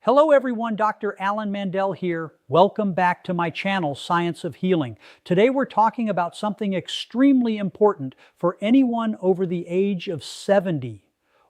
Hello everyone, Dr. Alan Mandell here. Welcome back to my channel, Science of Healing. Today we're talking about something extremely important for anyone over the age of 70,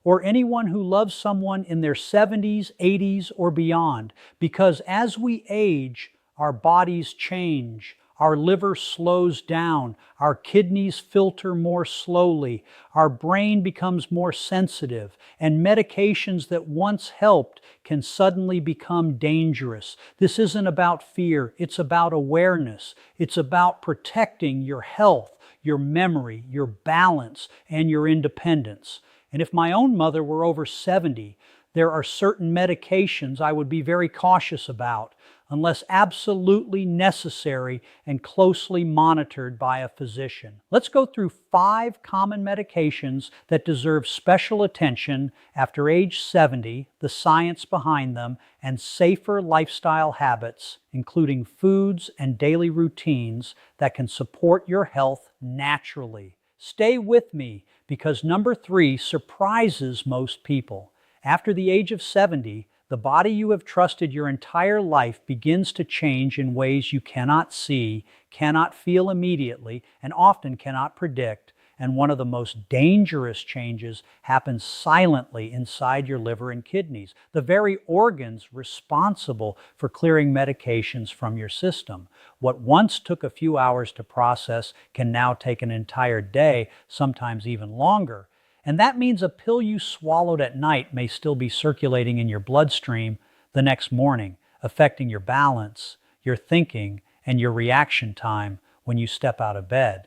or anyone who loves someone in their 70s, 80s, or beyond. Because as we age, our bodies change. Our liver slows down, our kidneys filter more slowly, our brain becomes more sensitive, and medications that once helped can suddenly become dangerous. This isn't about fear, it's about awareness. It's about protecting your health, your memory, your balance, and your independence. And if my own mother were over 70, there are certain medications I would be very cautious about, unless absolutely necessary and closely monitored by a physician. Let's go through 5 common medications that deserve special attention after age 70, the science behind them, and safer lifestyle habits, including foods and daily routines that can support your health naturally. Stay with me because number 3 surprises most people. After the age of 70, the body you have trusted your entire life begins to change in ways you cannot see, cannot feel immediately, and often cannot predict. And one of the most dangerous changes happens silently inside your liver and kidneys, the very organs responsible for clearing medications from your system. What once took a few hours to process can now take an entire day, sometimes even longer. And that means a pill you swallowed at night may still be circulating in your bloodstream the next morning, affecting your balance, your thinking, and your reaction time when you step out of bed.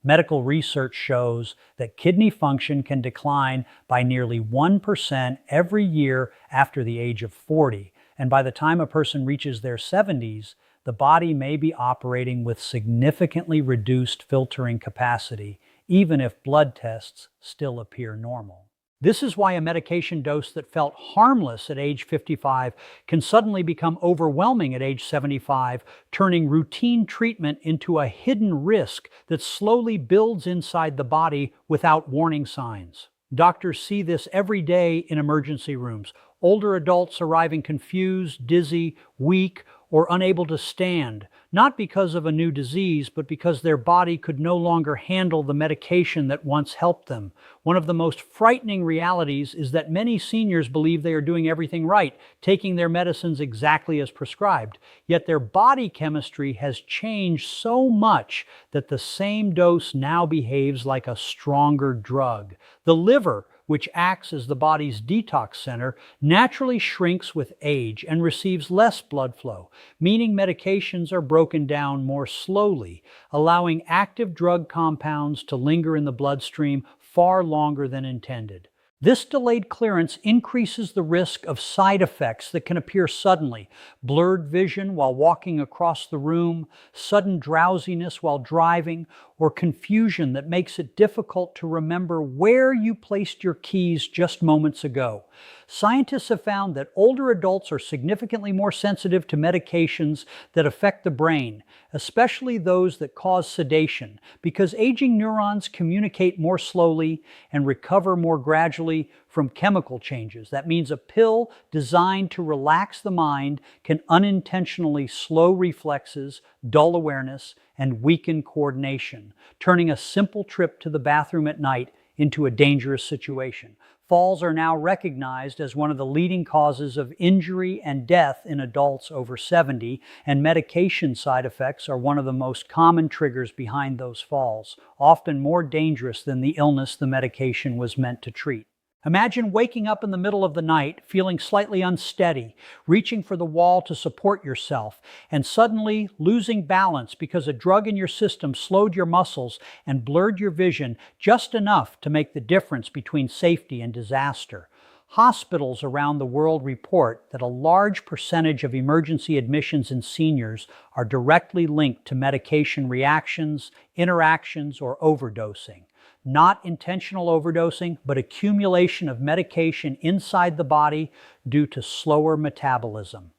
Medical research shows that kidney function can decline by nearly 1% every year after the age of 40. And by the time a person reaches their 70s, the body may be operating with significantly reduced filtering capacity, even if blood tests still appear normal. This is why a medication dose that felt harmless at age 55 can suddenly become overwhelming at age 75, turning routine treatment into a hidden risk that slowly builds inside the body without warning signs. Doctors see this every day in emergency rooms. Older adults arriving confused, dizzy, weak, or unable to stand, not because of a new disease, but because their body could no longer handle the medication that once helped them. One of the most frightening realities is that many seniors believe they are doing everything right, taking their medicines exactly as prescribed. Yet their body chemistry has changed so much that the same dose now behaves like a stronger drug. The liver, which acts as the body's detox center, naturally shrinks with age and receives less blood flow, meaning medications are broken down more slowly, allowing active drug compounds to linger in the bloodstream far longer than intended. This delayed clearance increases the risk of side effects that can appear suddenly: blurred vision while walking across the room, sudden drowsiness while driving, or confusion that makes it difficult to remember where you placed your keys just moments ago. Scientists have found that older adults are significantly more sensitive to medications that affect the brain, especially those that cause sedation, because aging neurons communicate more slowly and recover more gradually from chemical changes. That means a pill designed to relax the mind can unintentionally slow reflexes, dull awareness, and weaken coordination, turning a simple trip to the bathroom at night into a dangerous situation. Falls are now recognized as one of the leading causes of injury and death in adults over 70, and medication side effects are one of the most common triggers behind those falls, often more dangerous than the illness the medication was meant to treat. Imagine waking up in the middle of the night, feeling slightly unsteady, reaching for the wall to support yourself, and suddenly losing balance because a drug in your system slowed your muscles and blurred your vision just enough to make the difference between safety and disaster. Hospitals around the world report that a large percentage of emergency admissions in seniors are directly linked to medication reactions, interactions, or overdosing. Not intentional overdosing, but accumulation of medication inside the body due to slower metabolism.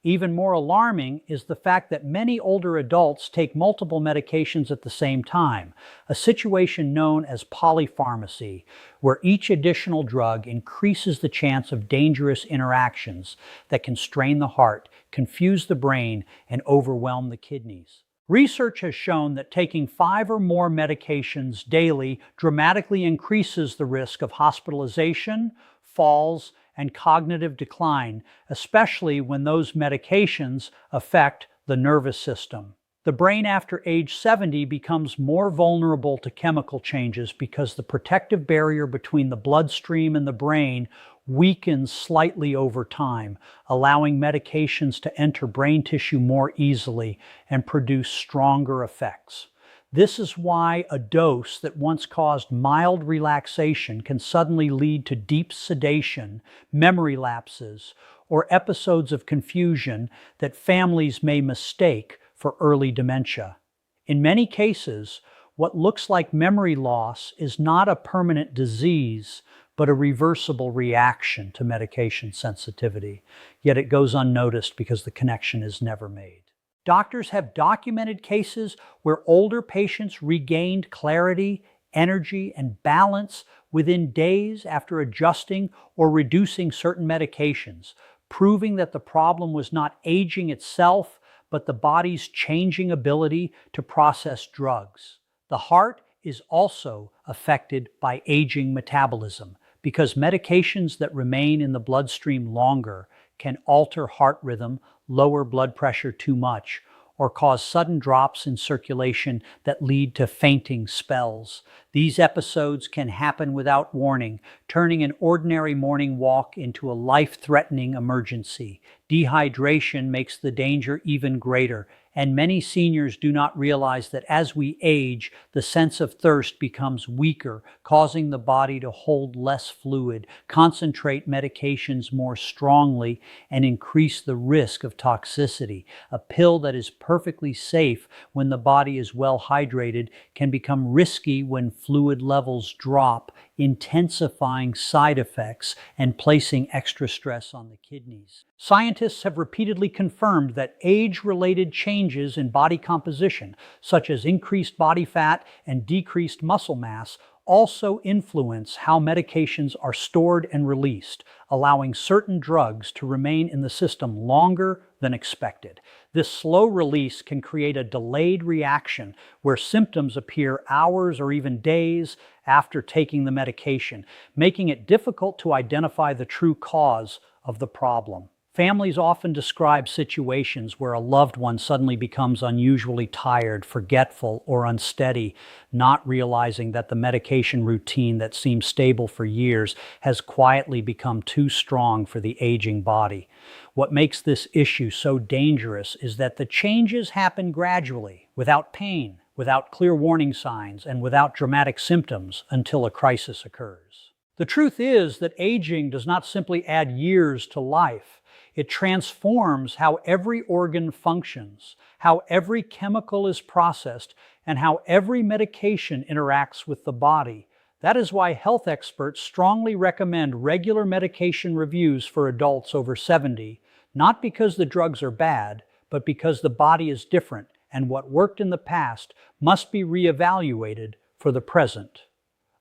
Even more alarming is the fact that many older adults take multiple medications at the same time, a situation known as polypharmacy, where each additional drug increases the chance of dangerous interactions that can strain the heart, confuse the brain, and overwhelm the kidneys. Research has shown that taking 5 or more medications daily dramatically increases the risk of hospitalization, falls, and cognitive decline, especially when those medications affect the nervous system. The brain after age 70 becomes more vulnerable to chemical changes because the protective barrier between the bloodstream and the brain weakens slightly over time, allowing medications to enter brain tissue more easily and produce stronger effects. This is why a dose that once caused mild relaxation can suddenly lead to deep sedation, memory lapses, or episodes of confusion that families may mistake for early dementia. In many cases, what looks like memory loss is not a permanent disease, but a reversible reaction to medication sensitivity. Yet it goes unnoticed because the connection is never made. Doctors have documented cases where older patients regained clarity, energy, and balance within days after adjusting or reducing certain medications, proving that the problem was not aging itself, but the body's changing ability to process drugs. The heart is also affected by aging metabolism because medications that remain in the bloodstream longer can alter heart rhythm, lower blood pressure too much, or cause sudden drops in circulation that lead to fainting spells. These episodes can happen without warning, turning an ordinary morning walk into a life-threatening emergency. Dehydration makes the danger even greater, and many seniors do not realize that as we age, the sense of thirst becomes weaker, causing the body to hold less fluid, concentrate medications more strongly, and increase the risk of toxicity. A pill that is perfectly safe when the body is well hydrated can become risky when fluid levels drop, intensifying side effects and placing extra stress on the kidneys. Scientists have repeatedly confirmed that age-related changes in body composition, such as increased body fat and decreased muscle mass, also influence how medications are stored and released, allowing certain drugs to remain in the system longer than expected. This slow release can create a delayed reaction where symptoms appear hours or even days after taking the medication, making it difficult to identify the true cause of the problem. Families often describe situations where a loved one suddenly becomes unusually tired, forgetful, or unsteady, not realizing that the medication routine that seemed stable for years has quietly become too strong for the aging body. What makes this issue so dangerous is that the changes happen gradually, without pain, without clear warning signs, and without dramatic symptoms until a crisis occurs. The truth is that aging does not simply add years to life. It transforms how every organ functions, how every chemical is processed, and how every medication interacts with the body. That is why health experts strongly recommend regular medication reviews for adults over 70, not because the drugs are bad, but because the body is different and what worked in the past must be reevaluated for the present.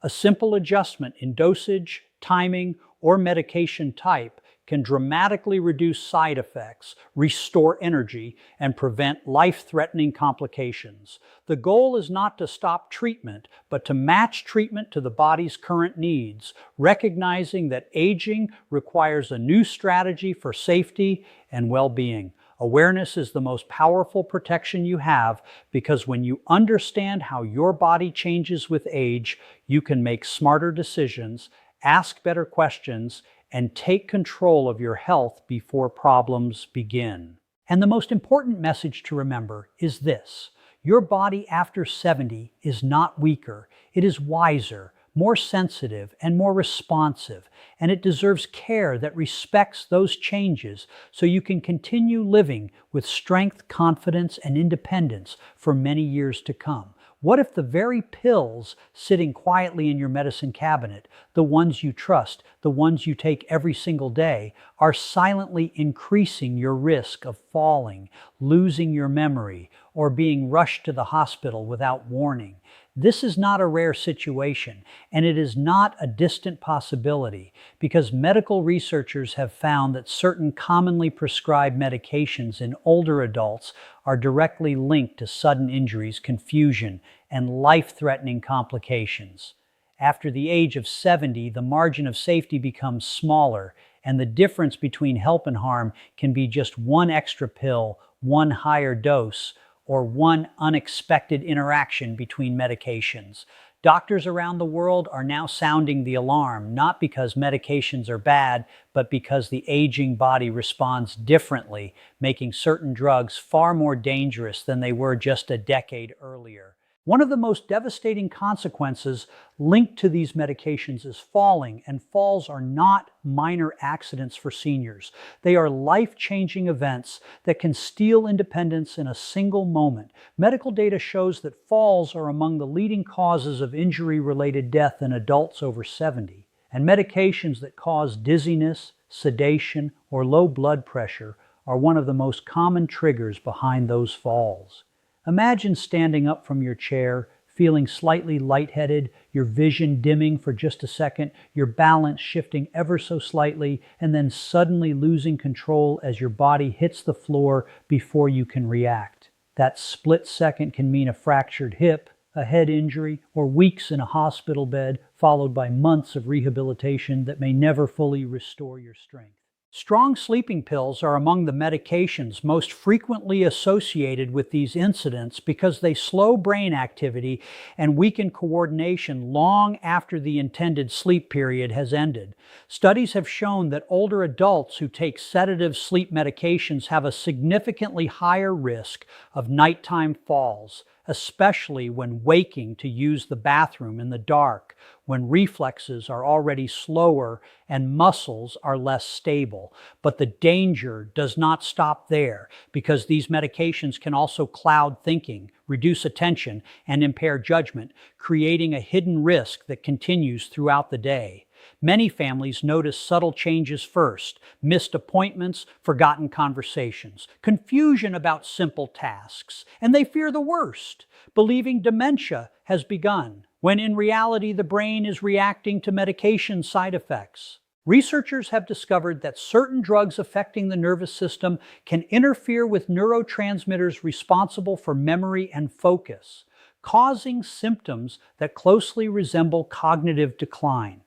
A simple adjustment in dosage, timing, or medication type can dramatically reduce side effects, restore energy, and prevent life-threatening complications. The goal is not to stop treatment, but to match treatment to the body's current needs, recognizing that aging requires a new strategy for safety and well-being. Awareness is the most powerful protection you have because when you understand how your body changes with age, you can make smarter decisions, ask better questions, and take control of your health before problems begin. And the most important message to remember is this: your body after 70 is not weaker, it is wiser, more sensitive, and more responsive, and it deserves care that respects those changes so you can continue living with strength, confidence, and independence for many years to come. What if the very pills sitting quietly in your medicine cabinet, the ones you trust, the ones you take every single day, are silently increasing your risk of falling, losing your memory, or being rushed to the hospital without warning. This is not a rare situation, and it is not a distant possibility, because medical researchers have found that certain commonly prescribed medications in older adults are directly linked to sudden injuries, confusion, and life-threatening complications. After the age of 70, the margin of safety becomes smaller, and the difference between help and harm can be just one extra pill, one higher dose, or one unexpected interaction between medications. Doctors around the world are now sounding the alarm, not because medications are bad, but because the aging body responds differently, making certain drugs far more dangerous than they were just a decade earlier. One of the most devastating consequences linked to these medications is falling, and falls are not minor accidents for seniors. They are life-changing events that can steal independence in a single moment. Medical data shows that falls are among the leading causes of injury-related death in adults over 70, and medications that cause dizziness, sedation, or low blood pressure are one of the most common triggers behind those falls. Imagine standing up from your chair, feeling slightly lightheaded, your vision dimming for just a second, your balance shifting ever so slightly, and then suddenly losing control as your body hits the floor before you can react. That split second can mean a fractured hip, a head injury, or weeks in a hospital bed, followed by months of rehabilitation that may never fully restore your strength. Strong sleeping pills are among the medications most frequently associated with these incidents because they slow brain activity and weaken coordination long after the intended sleep period has ended. Studies have shown that older adults who take sedative sleep medications have a significantly higher risk of nighttime falls, especially when waking to use the bathroom in the dark, when reflexes are already slower and muscles are less stable. But the danger does not stop there, because these medications can also cloud thinking, reduce attention, and impair judgment, creating a hidden risk that continues throughout the day. Many families notice subtle changes first: missed appointments, forgotten conversations, confusion about simple tasks, and they fear the worst, believing dementia has begun, when in reality the brain is reacting to medication side effects. Researchers have discovered that certain drugs affecting the nervous system can interfere with neurotransmitters responsible for memory and focus, causing symptoms that closely resemble cognitive decline.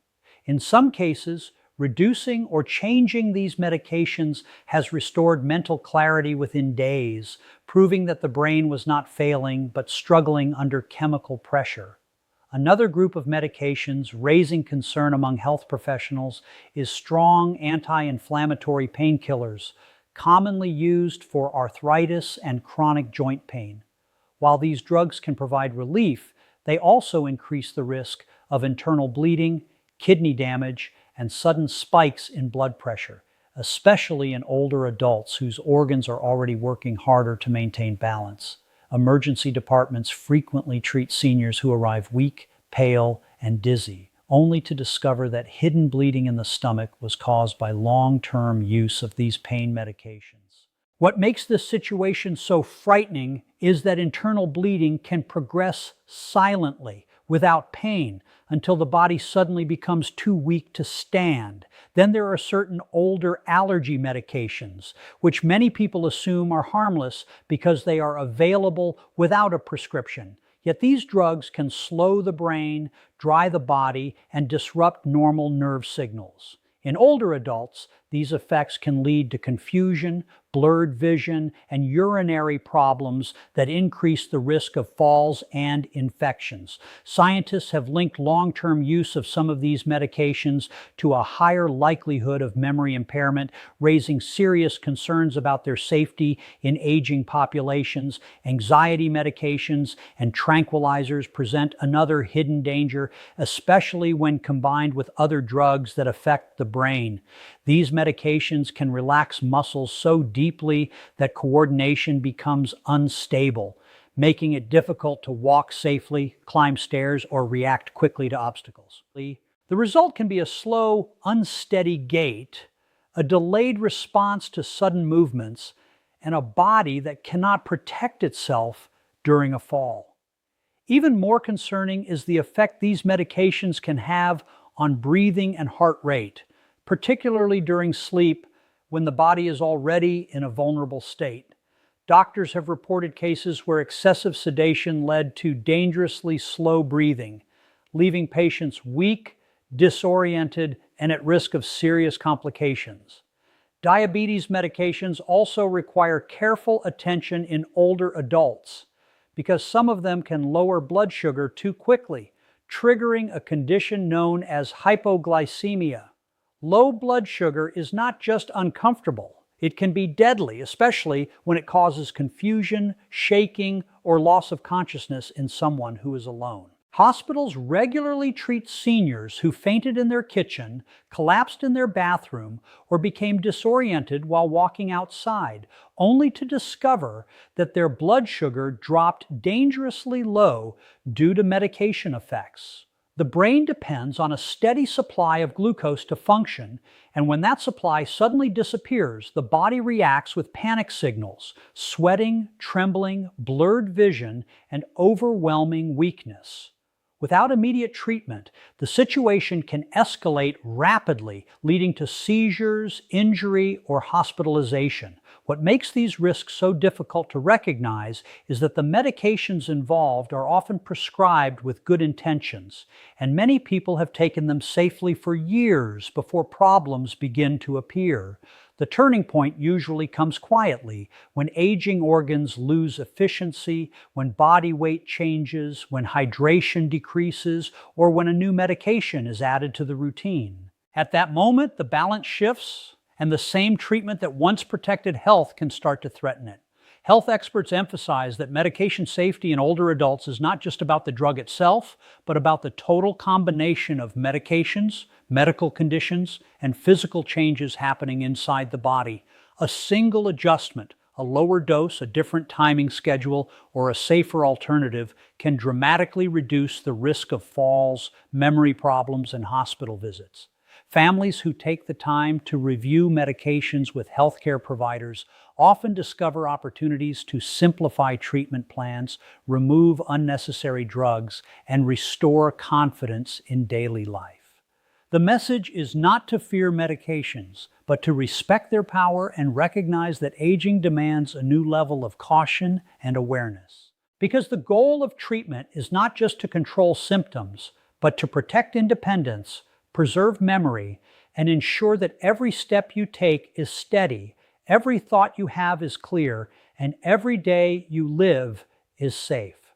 In some cases, reducing or changing these medications has restored mental clarity within days, proving that the brain was not failing but struggling under chemical pressure. Another group of medications raising concern among health professionals is strong anti-inflammatory painkillers, commonly used for arthritis and chronic joint pain. While these drugs can provide relief, they also increase the risk of internal bleeding, kidney damage, and sudden spikes in blood pressure, especially in older adults whose organs are already working harder to maintain balance. Emergency departments frequently treat seniors who arrive weak, pale, and dizzy, only to discover that hidden bleeding in the stomach was caused by long-term use of these pain medications. What makes this situation so frightening is that internal bleeding can progress silently, without pain, until the body suddenly becomes too weak to stand. Then there are certain older allergy medications, which many people assume are harmless because they are available without a prescription. Yet these drugs can slow the brain, dry the body, and disrupt normal nerve signals. In older adults, these effects can lead to confusion, blurred vision, and urinary problems that increase the risk of falls and infections. Scientists have linked long-term use of some of these medications to a higher likelihood of memory impairment, raising serious concerns about their safety in aging populations. Anxiety medications and tranquilizers present another hidden danger, especially when combined with other drugs that affect the brain. These medications can relax muscles so deeply that coordination becomes unstable, making it difficult to walk safely, climb stairs, or react quickly to obstacles. The result can be a slow, unsteady gait, a delayed response to sudden movements, and a body that cannot protect itself during a fall. Even more concerning is the effect these medications can have on breathing and heart rate, particularly during sleep when the body is already in a vulnerable state. Doctors have reported cases where excessive sedation led to dangerously slow breathing, leaving patients weak, disoriented, and at risk of serious complications. Diabetes medications also require careful attention in older adults because some of them can lower blood sugar too quickly, triggering a condition known as hypoglycemia. Low blood sugar is not just uncomfortable, it can be deadly, especially when it causes confusion, shaking, or loss of consciousness in someone who is alone. Hospitals regularly treat seniors who fainted in their kitchen, collapsed in their bathroom, or became disoriented while walking outside, only to discover that their blood sugar dropped dangerously low due to medication effects. The brain depends on a steady supply of glucose to function, and when that supply suddenly disappears, the body reacts with panic signals, sweating, trembling, blurred vision, and overwhelming weakness. Without immediate treatment, the situation can escalate rapidly, leading to seizures, injury, or hospitalization. What makes these risks so difficult to recognize is that the medications involved are often prescribed with good intentions, and many people have taken them safely for years before problems begin to appear. The turning point usually comes quietly, when aging organs lose efficiency, when body weight changes, when hydration decreases, or when a new medication is added to the routine. At that moment, the balance shifts, and the same treatment that once protected health can start to threaten it. Health experts emphasize that medication safety in older adults is not just about the drug itself, but about the total combination of medications, medical conditions, and physical changes happening inside the body. A single adjustment, a lower dose, a different timing schedule, or a safer alternative can dramatically reduce the risk of falls, memory problems, and hospital visits. Families who take the time to review medications with healthcare providers often discover opportunities to simplify treatment plans, remove unnecessary drugs, and restore confidence in daily life. The message is not to fear medications, but to respect their power and recognize that aging demands a new level of caution and awareness. Because the goal of treatment is not just to control symptoms, but to protect independence, preserve memory, and ensure that every step you take is steady, every thought you have is clear, and every day you live is safe.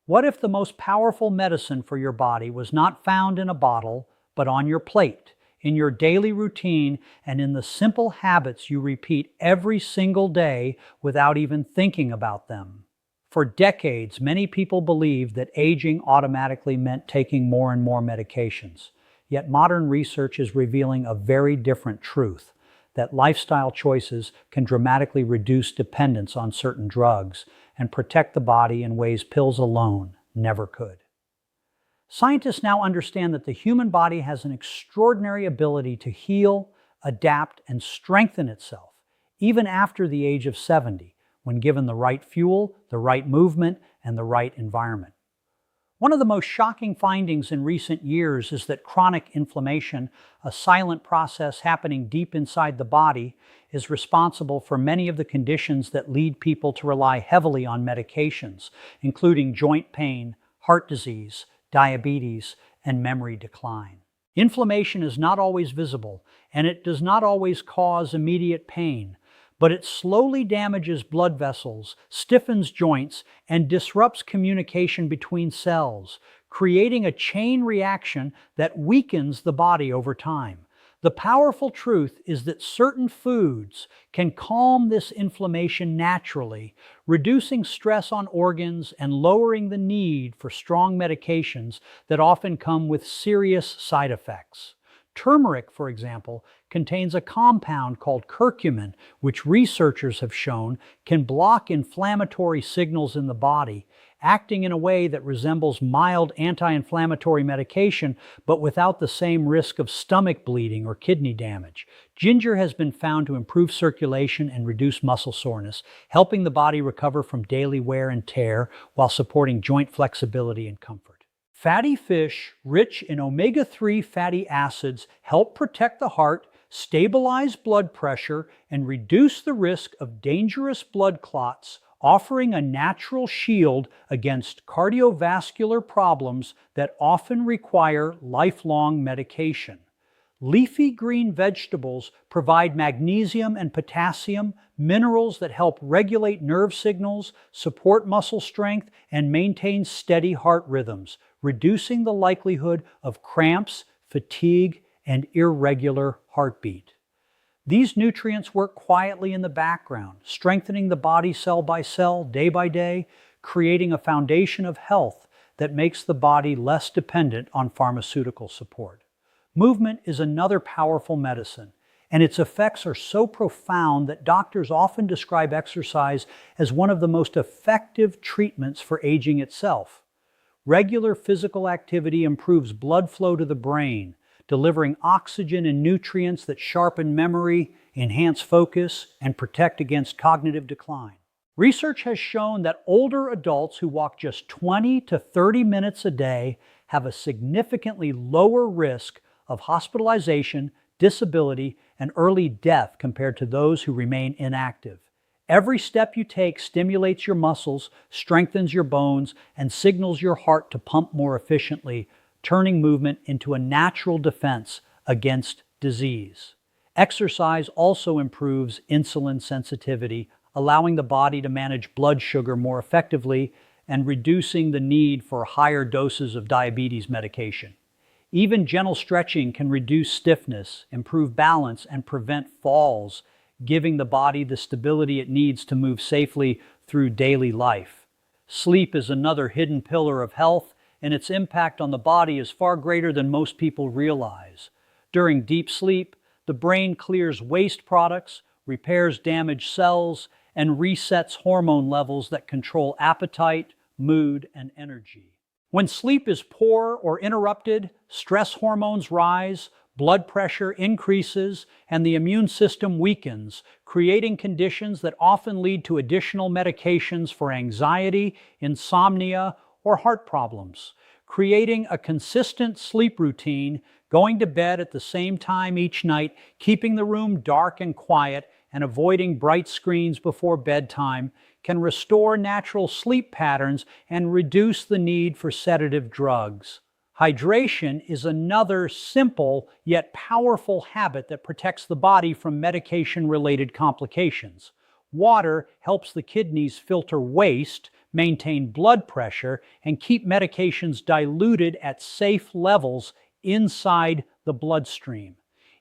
What if the most powerful medicine for your body was not found in a bottle, but on your plate, in your daily routine, and in the simple habits you repeat every single day without even thinking about them? For decades, many people believed that aging automatically meant taking more and more medications. Yet modern research is revealing a very different truth, that lifestyle choices can dramatically reduce dependence on certain drugs and protect the body in ways pills alone never could. Scientists now understand that the human body has an extraordinary ability to heal, adapt, and strengthen itself, even after the age of 70, when given the right fuel, the right movement, and the right environment. One of the most shocking findings in recent years is that chronic inflammation, a silent process happening deep inside the body, is responsible for many of the conditions that lead people to rely heavily on medications, including joint pain, heart disease, diabetes, and memory decline. Inflammation is not always visible, and it does not always cause immediate pain, but it slowly damages blood vessels, stiffens joints, and disrupts communication between cells, creating a chain reaction that weakens the body over time. The powerful truth is that certain foods can calm this inflammation naturally, reducing stress on organs and lowering the need for strong medications that often come with serious side effects. Turmeric, for example, contains a compound called curcumin, which researchers have shown can block inflammatory signals in the body acting in a way that resembles mild anti-inflammatory medication, but without the same risk of stomach bleeding or kidney damage. Ginger has been found to improve circulation and reduce muscle soreness, helping the body recover from daily wear and tear while supporting joint flexibility and comfort. Fatty fish, rich in omega-3 fatty acids, help protect the heart, stabilize blood pressure, and reduce the risk of dangerous blood clots, offering a natural shield against cardiovascular problems that often require lifelong medication. Leafy green vegetables provide magnesium and potassium, minerals that help regulate nerve signals, support muscle strength, and maintain steady heart rhythms, reducing the likelihood of cramps, fatigue, and irregular heartbeat. These nutrients work quietly in the background, strengthening the body cell by cell, day by day, creating a foundation of health that makes the body less dependent on pharmaceutical support. Movement is another powerful medicine, and its effects are so profound that doctors often describe exercise as one of the most effective treatments for aging itself. Regular physical activity improves blood flow to the brain, delivering oxygen and nutrients that sharpen memory, enhance focus, and protect against cognitive decline. Research has shown that older adults who walk just 20 to 30 minutes a day have a significantly lower risk of hospitalization, disability, and early death compared to those who remain inactive. Every step you take stimulates your muscles, strengthens your bones, and signals your heart to pump more efficiently, turning movement into a natural defense against disease. Exercise also improves insulin sensitivity, allowing the body to manage blood sugar more effectively and reducing the need for higher doses of diabetes medication. Even gentle stretching can reduce stiffness, improve balance, and prevent falls, giving the body the stability it needs to move safely through daily life. Sleep is another hidden pillar of health, and its impact on the body is far greater than most people realize. During deep sleep, the brain clears waste products, repairs damaged cells, and resets hormone levels that control appetite, mood, and energy. When sleep is poor or interrupted, stress hormones rise, blood pressure increases, and the immune system weakens, creating conditions that often lead to additional medications for anxiety, insomnia, or heart problems. Creating a consistent sleep routine, going to bed at the same time each night, keeping the room dark and quiet, and avoiding bright screens before bedtime can restore natural sleep patterns and reduce the need for sedative drugs. Hydration is another simple yet powerful habit that protects the body from medication-related complications. Water helps the kidneys filter waste, maintain blood pressure, and keep medications diluted at safe levels inside the bloodstream.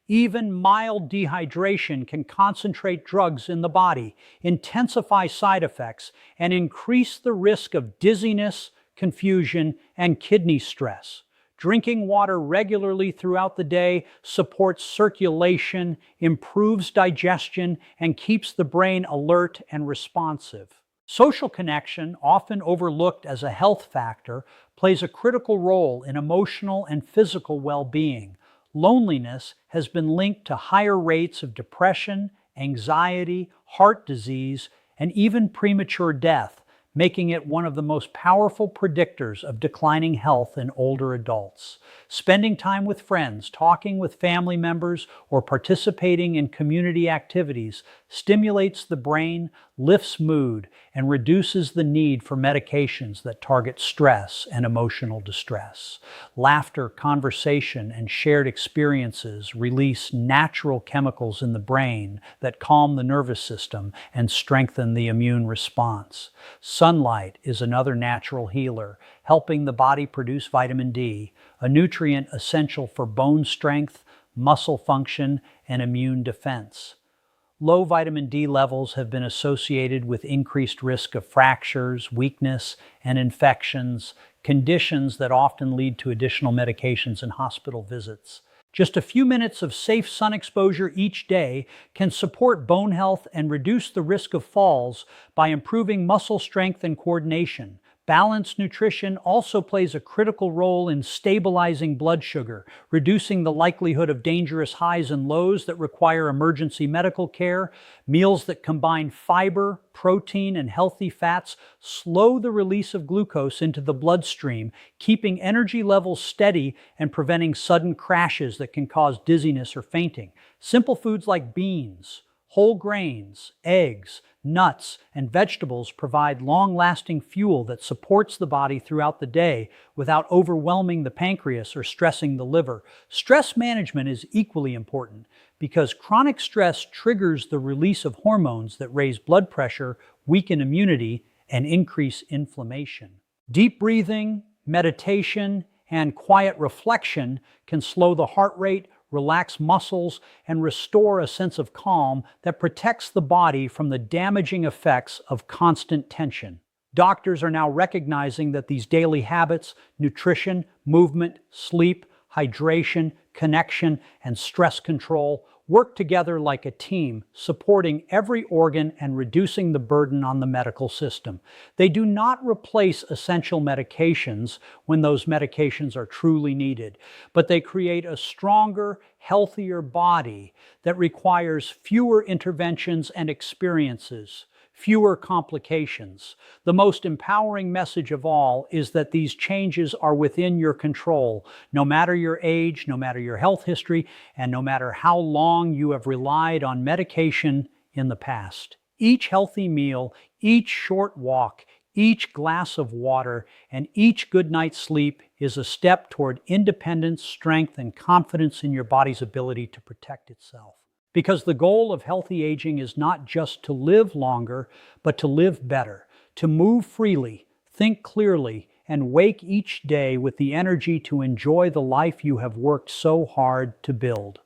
Even mild dehydration can concentrate drugs in the body, intensify side effects, and increase the risk of dizziness, confusion, and kidney stress. Drinking water regularly throughout the day supports circulation, improves digestion, and keeps the brain alert and responsive. Social connection, often overlooked as a health factor, plays a critical role in emotional and physical well-being. Loneliness has been linked to higher rates of depression, anxiety, heart disease, and even premature death, making it one of the most powerful predictors of declining health in older adults. Spending time with friends, talking with family members, or participating in community activities stimulates the brain, lifts mood, and reduces the need for medications that target stress and emotional distress. Laughter, conversation, and shared experiences release natural chemicals in the brain that calm the nervous system and strengthen the immune response. Sunlight is another natural healer, helping the body produce vitamin D, a nutrient essential for bone strength, muscle function, and immune defense. Low vitamin D levels have been associated with increased risk of fractures, weakness, and infections, conditions that often lead to additional medications and hospital visits. Just a few minutes of safe sun exposure each day can support bone health and reduce the risk of falls by improving muscle strength and coordination, Balanced nutrition also plays a critical role in stabilizing blood sugar, reducing the likelihood of dangerous highs and lows that require emergency medical care. Meals that combine fiber, protein, and healthy fats slow the release of glucose into the bloodstream, keeping energy levels steady and preventing sudden crashes that can cause dizziness or fainting. Simple foods like beans, whole grains, eggs, nuts, and vegetables provide long-lasting fuel that supports the body throughout the day without overwhelming the pancreas or stressing the liver. Stress management is equally important because chronic stress triggers the release of hormones that raise blood pressure, weaken immunity, and increase inflammation. Deep breathing, meditation, and quiet reflection can slow the heart rate, relax muscles, and restore a sense of calm that protects the body from the damaging effects of constant tension. Doctors are now recognizing that these daily habits, nutrition, movement, sleep, hydration, connection, and stress control work together like a team, supporting every organ and reducing the burden on the medical system. They do not replace essential medications when those medications are truly needed, but they create a stronger, healthier body that requires fewer interventions and experiences, fewer complications. The most empowering message of all is that these changes are within your control, no matter your age, no matter your health history, and no matter how long you have relied on medication in the past. Each healthy meal, each short walk, each glass of water, and each good night's sleep is a step toward independence, strength, and confidence in your body's ability to protect itself. Because the goal of healthy aging is not just to live longer, but to live better, to move freely, think clearly, and wake each day with the energy to enjoy the life you have worked so hard to build.